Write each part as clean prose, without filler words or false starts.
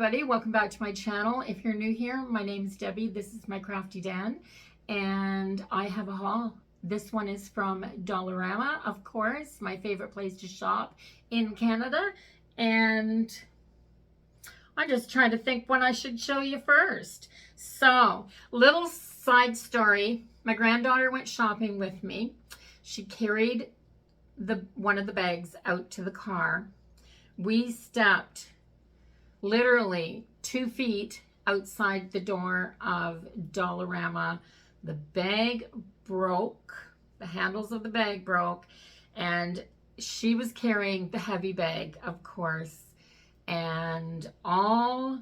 everybody, welcome back to my channel. If you're new here, my name is Debbie. This is my Crafty Dan, and I have a haul. This one is from Dollarama, of course, my favorite place to shop in Canada. And I'm just trying to think what I should show you first. So, little side story. My granddaughter went shopping with me. She carried one of the bags out to the car. We stepped literally 2 feet outside the door of Dollarama. The bag broke, the handles of the bag broke, and she was carrying the heavy bag, of course, and all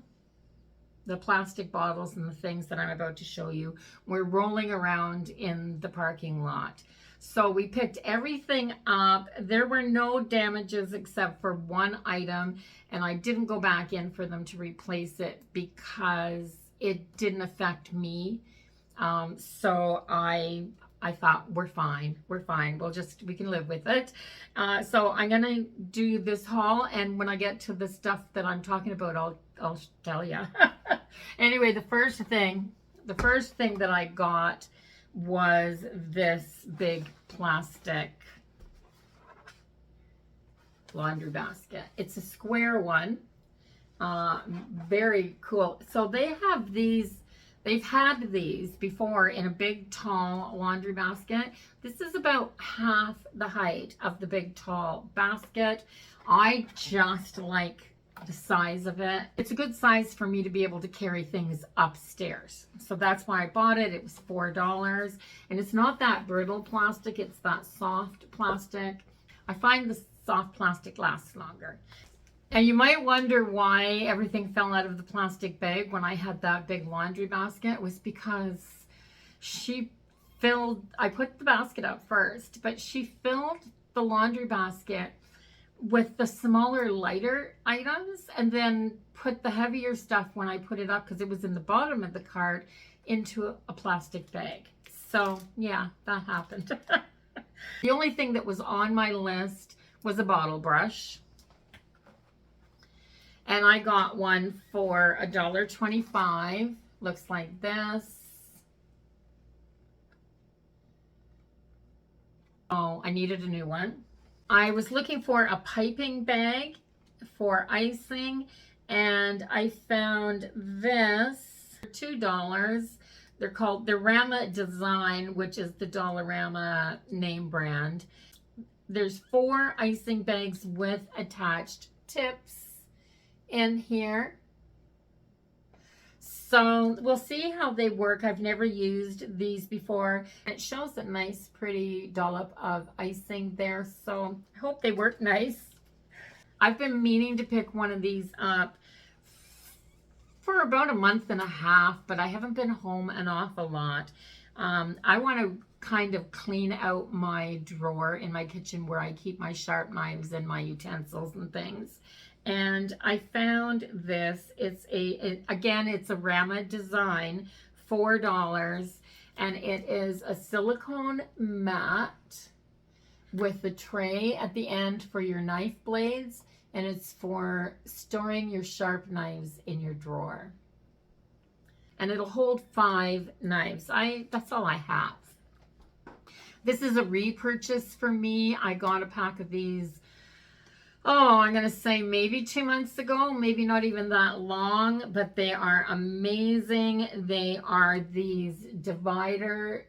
the plastic bottles and the things that I'm about to show you were rolling around in the parking lot. So we picked everything up. There were no damages except for one item, and I didn't go back in for them to replace it because it didn't affect me. So I thought we're fine. We can live with it. So I'm gonna do this haul, and when I get to the stuff that I'm talking about, I'll tell you. Anyway, the first thing that I got was this big plastic laundry basket. It's a square one. Very cool. So they have these, they've had these before in a big tall laundry basket. This is about half the height of the big tall basket. I just like the size of it. It's a good size for me to be able to carry things upstairs. So that's why I bought it. It was $4. And it's not that brittle plastic, it's that soft plastic. I find the soft plastic lasts longer. And you might wonder why everything fell out of the plastic bag when I had that big laundry basket. It was because I put the basket up first, but she filled the laundry basket with the smaller, lighter items, and then put the heavier stuff when I put it up, because it was in the bottom of the cart, into a plastic bag. So yeah, that happened. The only thing that was on my list was a bottle brush, and I got one for $1.25. Looks like this. Oh, I needed a new one. I was looking for a piping bag for icing, and I found this for $2. They're Rama Design, which is the Dollarama name brand. There's 4 icing bags with attached tips in here. So we'll see how they work. I've never used these before. It shows a nice, pretty dollop of icing there. So I hope they work nice. I've been meaning to pick one of these up for about a month and a half, but I haven't been home an awful lot. I want to kind of clean out my drawer in my kitchen where I keep my sharp knives and my utensils and things. And I found this. It's a Rama Design, $4, and it is a silicone mat with the tray at the end for your knife blades, and it's for storing your sharp knives in your drawer. And it'll hold 5 knives. That's all I have. This is a repurchase for me. I got a pack of these, I'm going to say maybe 2 months ago, maybe not even that long, but they are amazing. They are these divider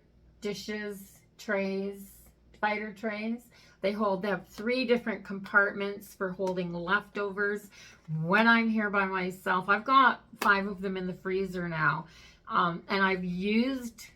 trays. They have 3 different compartments for holding leftovers when I'm here by myself. I've got 5 of them in the freezer now, and I've used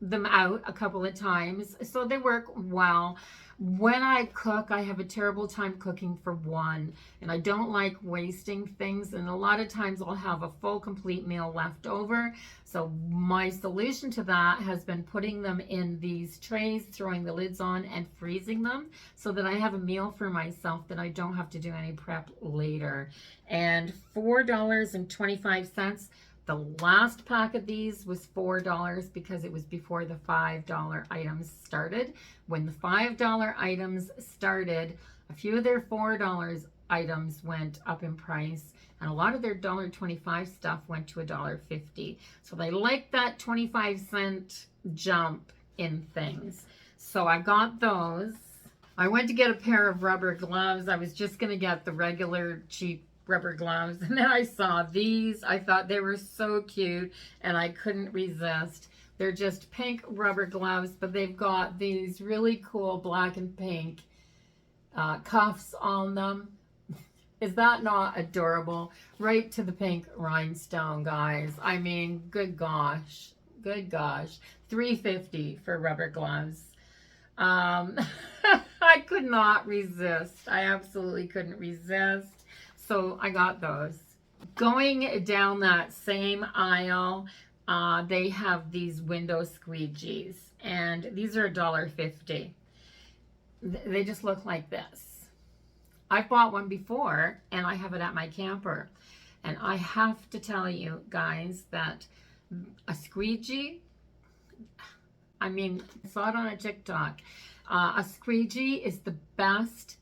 them out a couple of times, so they work well. When I cook, I have a terrible time cooking for one, and I don't like wasting things, and a lot of times I'll have a full complete meal left over. So my solution to that has been putting them in these trays, throwing the lids on, and freezing them so that I have a meal for myself, that I don't have to do any prep later. And $4.25. The last pack of these was $4 because it was before the $5 items started. When the $5 items started, a few of their $4 items went up in price. and a lot of their $1.25 stuff went to $1.50. So they like that 25-cent jump in things. So I got those. I went to get a pair of rubber gloves. I was just going to get the regular cheap rubber gloves, and then I saw these. I thought they were so cute, and I couldn't resist. They're just pink rubber gloves, but they've got these really cool black and pink cuffs on them. Is that not adorable? Right to the pink rhinestone, guys. I mean, good gosh. Good gosh. $3.50 for rubber gloves. I could not resist. I absolutely couldn't resist. So I got those. Going down that same aisle, they have these window squeegees, and these are $1.50. They just look like this. I've bought one before, and I have it at my camper. And I have to tell you guys that a squeegee, I mean, I saw it on a TikTok. A squeegee is the best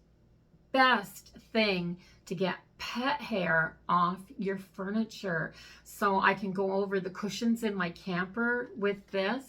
thing to get pet hair off your furniture. So I can go over the cushions in my camper with this,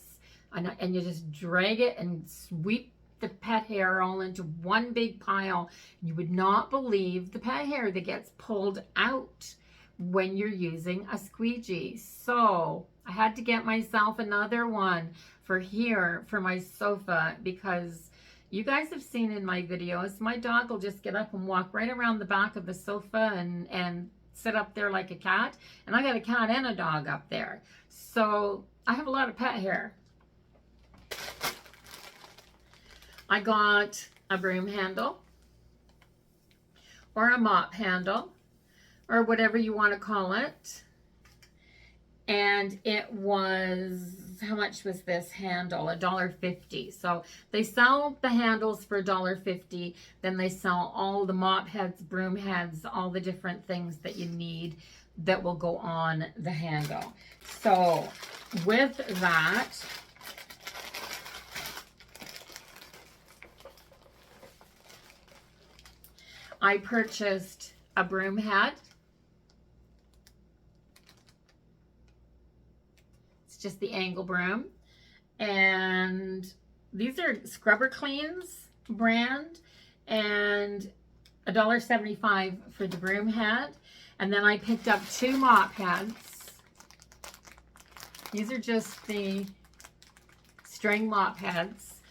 and you just drag it and sweep the pet hair all into one big pile. You would not believe the pet hair that gets pulled out when you're using a squeegee. So I had to get myself another one for here for my sofa, because you guys have seen in my videos, my dog will just get up and walk right around the back of the sofa and sit up there like a cat. And I got a cat and a dog up there. So I have a lot of pet hair. I got a broom handle, or a mop handle, or whatever you want to call it. And it was, how much was this handle? $1.50. So they sell the handles for $1.50. Then they sell all the mop heads, broom heads, all the different things that you need that will go on the handle. So with that, I purchased a broom hat. It's just the angle broom. And these are Scrubber Cleans brand, and $1.75 for the broom hat. And then I picked up 2 mop heads. These are just the string mop heads.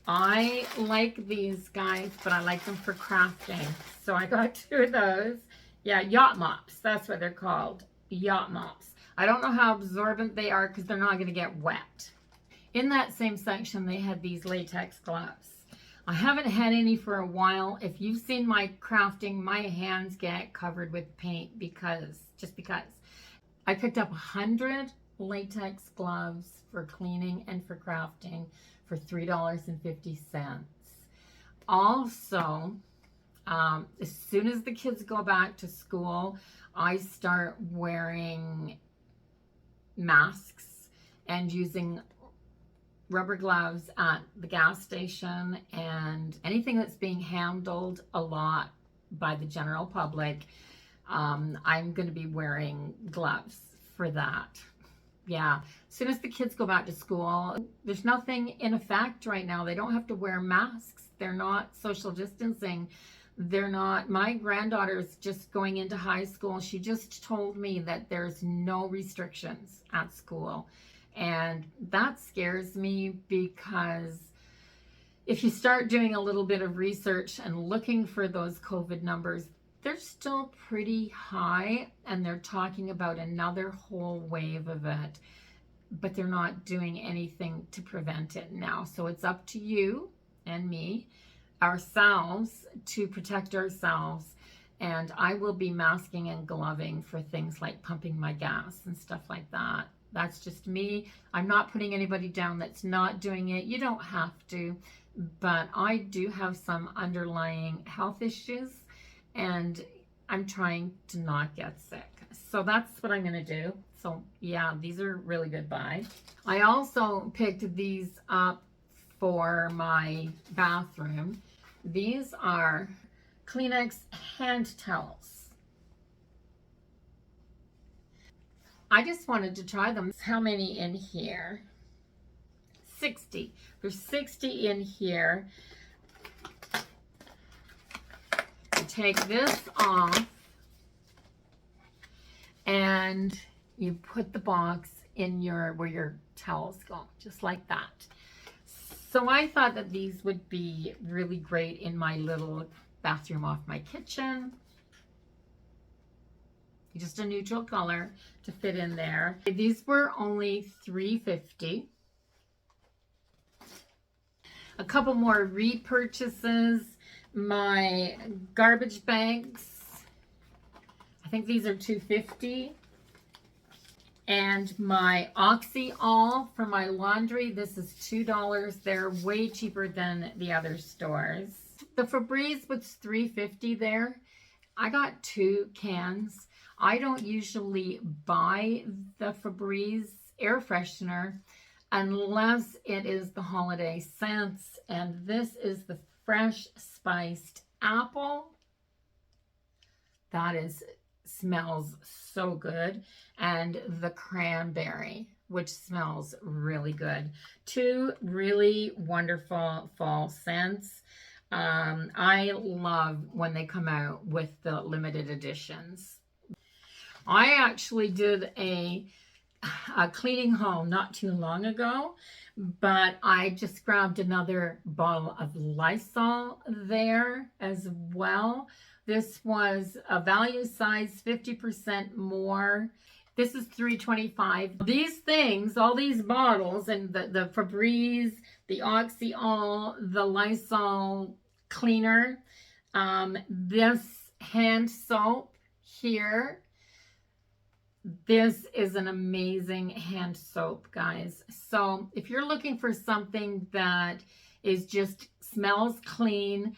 I like these guys, but I like them for crafting. So I got 2 of those. Yeah, yacht mops. That's what they're called. Yacht mops. I don't know how absorbent they are because they're not going to get wet. In that same section, they had these latex gloves. I haven't had any for a while. If you've seen my crafting, my hands get covered with paint just because. I picked up 100 latex gloves for cleaning and for crafting for $3.50. Also, as soon as the kids go back to school, I start wearing masks and using rubber gloves at the gas station, and anything that's being handled a lot by the general public, I'm going to be wearing gloves for that. Yeah, as soon as the kids go back to school, there's nothing in effect right now. They don't have to wear masks. They're not social distancing. They're not. My granddaughter's just going into high school. She just told me that there's no restrictions at school. And that scares me, because if you start doing a little bit of research and looking for those COVID numbers, they're still pretty high, and they're talking about another whole wave of it, but they're not doing anything to prevent it now. So it's up to you and me, ourselves, to protect ourselves. And I will be masking and gloving for things like pumping my gas and stuff like that. That's just me. I'm not putting anybody down that's not doing it. You don't have to, but I do have some underlying health issues, and I'm trying to not get sick. So that's what I'm going to do. So yeah, these are really good buy. I also picked these up for my bathroom. These are Kleenex hand towels. I just wanted to try them. How many in here? 60. There's 60 in here. You take this off and you put the box in where your towels go, just like that. So I thought that these would be really great in my little bathroom off my kitchen. Just a neutral color to fit in there. These were only $3.50. A couple more repurchases. My garbage bags, I think these are $2.50. And my Oxy All for my laundry, this is $2. They're way cheaper than the other stores. The Febreze was $3.50 there. I got 2 cans. I don't usually buy the Febreze air freshener unless it is the holiday scents. And this is the fresh spiced apple. That smells so good. And the cranberry, which smells really good. 2 really wonderful fall scents. I love when they come out with the limited editions. I actually did a cleaning haul not too long ago, but I just grabbed another bottle of Lysol there as well. This was a value size, 50% more. This is $3.25. These things, all these bottles, and the Febreze, the Oxy All, the Lysol cleaner, this hand soap here. This is an amazing hand soap, guys. So if you're looking for something that is just smells clean,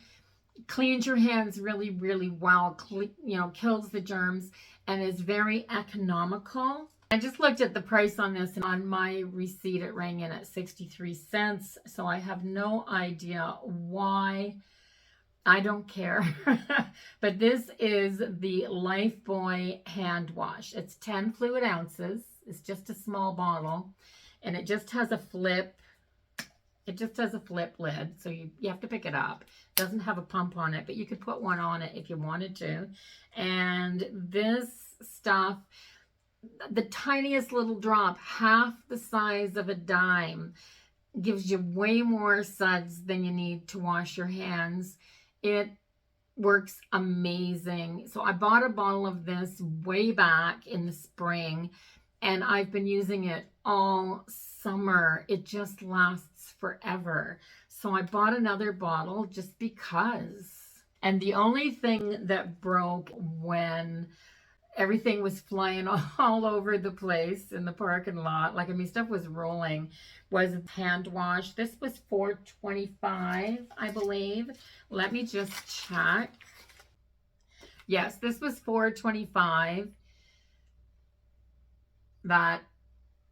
cleans your hands really, really well, kills the germs, and is very economical. I just looked at the price on this, and on my receipt it rang in at 63 cents. So I have no idea why. I don't care. But this is the Lifebuoy hand wash. It's 10 fluid ounces. It's just a small bottle, and it just has a flip. It just has a flip lid, so you have to pick it up. It doesn't have a pump on it, but you could put one on it if you wanted to. And this stuff, the tiniest little drop, half the size of a dime, gives you way more suds than you need to wash your hands. It works amazing. So I bought a bottle of this way back in the spring, and I've been using it all summer. It just lasts forever. So I bought another bottle just because. And the only thing that broke when everything was flying all over the place in the parking lot, like, I mean, stuff was rolling, was hand wash. This was $4.25, I believe. Let me just check. Yes, this was $4.25.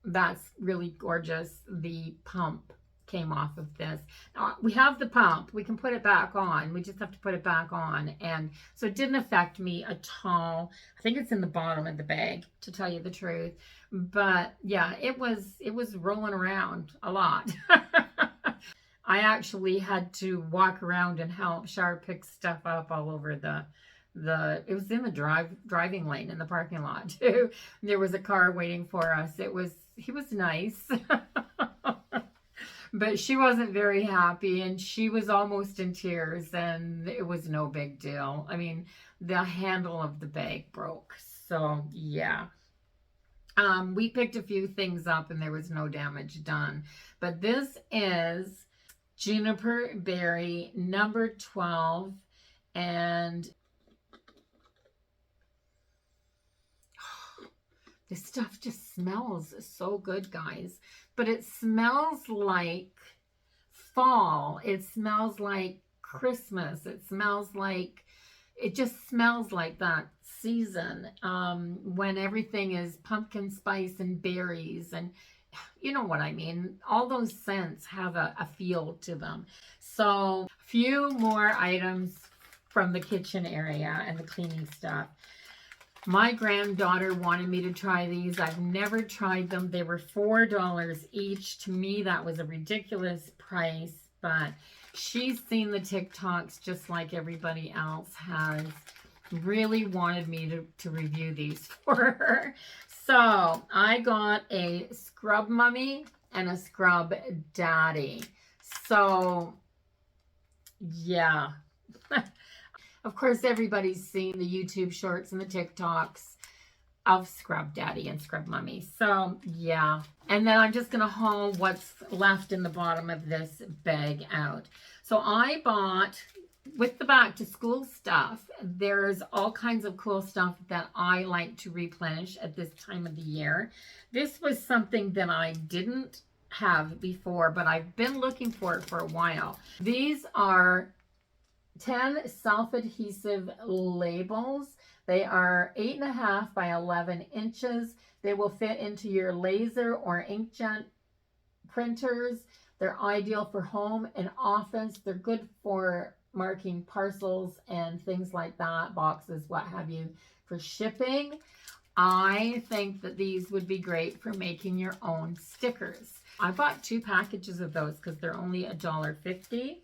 That's really gorgeous. The pump came off of this. Now, we have the pump. We can put it back on. We just have to put it back on. And so it didn't affect me at all. I think it's in the bottom of the bag, to tell you the truth. But yeah, it was rolling around a lot. I actually had to walk around and help Shar pick stuff up all over it was in the driving lane in the parking lot too. There was a car waiting for us. He was nice. But she wasn't very happy, and she was almost in tears, and it was no big deal. I mean, the handle of the bag broke. So yeah. We picked a few things up and there was no damage done. But this is Juniper Berry number 12, and this stuff just smells so good, guys. But it smells like fall. It smells like Christmas. It just smells like that season when everything is pumpkin spice and berries, and you know what I mean. All those scents have a feel to them. So a few more items from the kitchen area and the cleaning stuff. My granddaughter wanted me to try these. I've never tried them. They were $4 each. To me, that was a ridiculous price, but she's seen the TikToks just like everybody else has. Really wanted me to review these for her. So I got a Scrub Mummy and a Scrub Daddy. So yeah. Of course, everybody's seen the YouTube shorts and the TikToks of Scrub Daddy and Scrub Mummy. So yeah. And then I'm just going to haul what's left in the bottom of this bag out. So I bought, with the back to school stuff, there's all kinds of cool stuff that I like to replenish at this time of the year. This was something that I didn't have before, but I've been looking for it for a while. These are 10 self-adhesive labels. They are 8.5 by 11 inches. They will fit into your laser or inkjet printers. They're ideal for home and office. They're good for marking parcels and things like that, boxes, what have you, for shipping. I think that these would be great for making your own stickers. I bought 2 packages of those because they're only $1.50.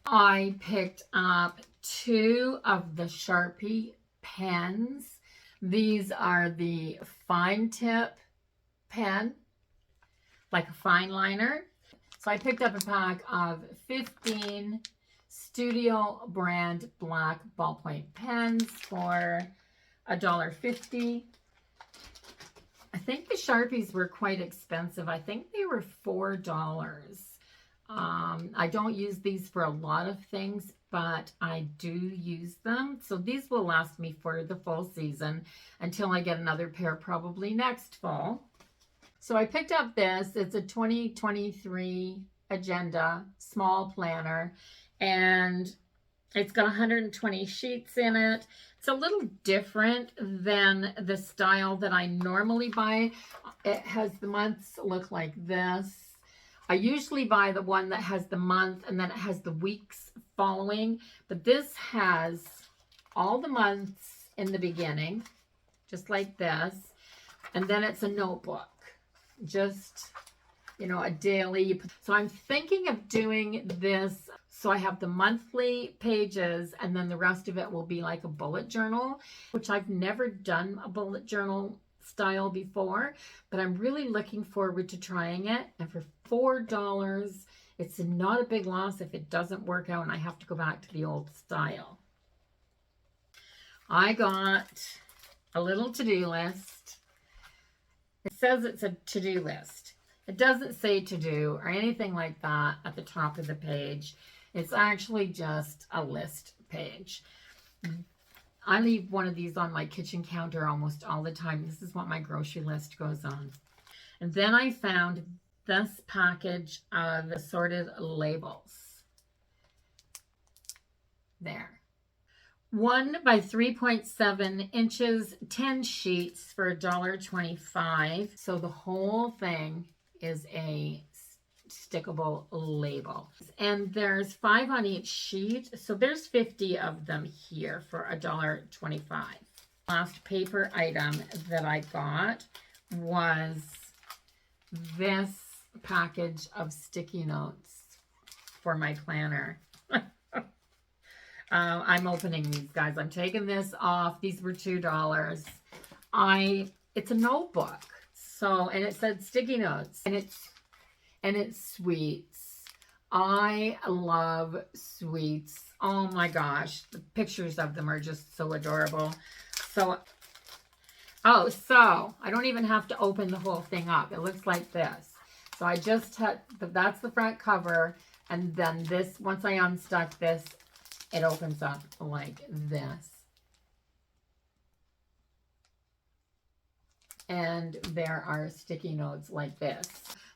I picked up 2 of the Sharpie pens. These are the fine tip pen, like a fine liner. So I picked up a pack of 15 Studio brand black ballpoint pens for $1.50. I think the Sharpies were quite expensive. I think they were $4. I don't use these for a lot of things, but I do use them. So these will last me for the full season until I get another pair probably next fall. So I picked up this. It's a 2023 agenda small planner, and it's got 120 sheets in it. It's a little different than the style that I normally buy. It has the months look like this. I usually buy the one that has the month and then it has the weeks following, but this has all the months in the beginning, just like this, and then it's a notebook, just, you know, a daily. So I'm thinking of doing this so I have the monthly pages and then the rest of it will be like a bullet journal, which I've never done a bullet journal style before, but I'm really looking forward to trying it. And for $4, it's not a big loss if it doesn't work out and I have to go back to the old style. I got a little to-do list. It says it's a to-do list. It doesn't say to-do or anything like that at the top of the page. It's actually just a list page. I leave one of these on my kitchen counter almost all the time. This is what my grocery list goes on. And then I found this package of Assorted Labels. There. 1 by 3.7 inches, 10 sheets for $1.25. So the whole thing is a stickable label, and there's 5 on each sheet, so there's 50 of them here for $1.25. Last paper item that I got was this package of sticky notes for my planner. I'm opening these, guys. I'm taking this off. These were $2. It's a notebook, so, and it said sticky notes, and it's sweets. I love sweets. Oh my gosh, the pictures of them are just so adorable. So I don't even have to open the whole thing up. It looks like this. So I just had, that's the front cover, and then this, once I unstuck this, it opens up like this. And there are sticky notes like this.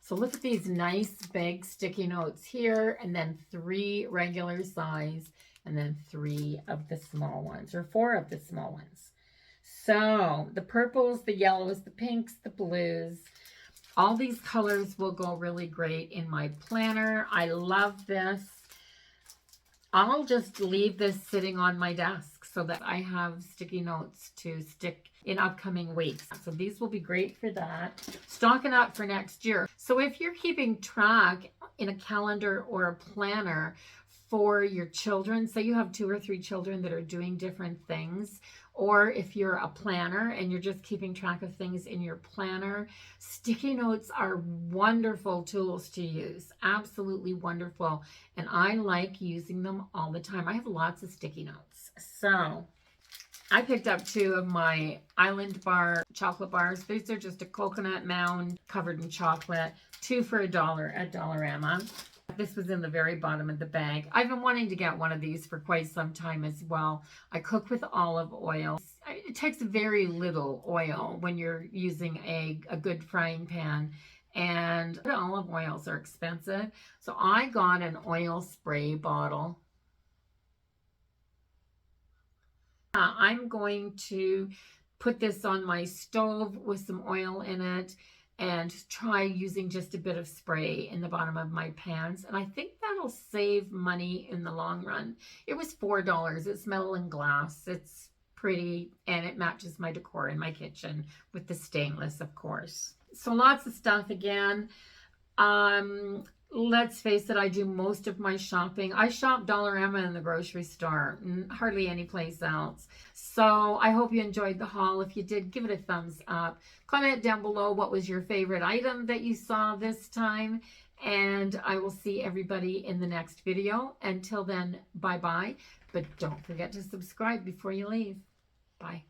So look at these nice big sticky notes here, and then 3 regular size, and then 3 of the small ones, or 4 of the small ones. So the purples, the yellows, the pinks, the blues, all these colors will go really great in my planner. I love this. I'll just leave this sitting on my desk. so that I have sticky notes to stick in upcoming weeks. So these will be great for that. Stocking up for next year. So if you're keeping track in a calendar or a planner for your children, say you have 2 or 3 children that are doing different things, or if you're a planner and you're just keeping track of things in your planner, sticky notes are wonderful tools to use. Absolutely wonderful. And I like using them all the time. I have lots of sticky notes. So I picked up 2 of my Island Bar chocolate bars. These are just a coconut mound covered in chocolate. 2 for $1 at Dollarama. This was in the very bottom of the bag. I've been wanting to get one of these for quite some time as well. I cook with olive oil. It takes very little oil when you're using a good frying pan, and olive oils are expensive. So I got an oil spray bottle. I'm going to put this on my stove with some oil in it and try using just a bit of spray in the bottom of my pans. And I think that'll save money in the long run. It was $4. It's metal and glass. It's pretty, and it matches my decor in my kitchen with the stainless, of course. So lots of stuff again. Let's face it, I do most of my shopping. I shop Dollarama in the grocery store, hardly any place else. So I hope you enjoyed the haul. If you did, give it a thumbs up. Comment down below what was your favorite item that you saw this time. And I will see everybody in the next video. Until then, bye-bye. But don't forget to subscribe before you leave. Bye.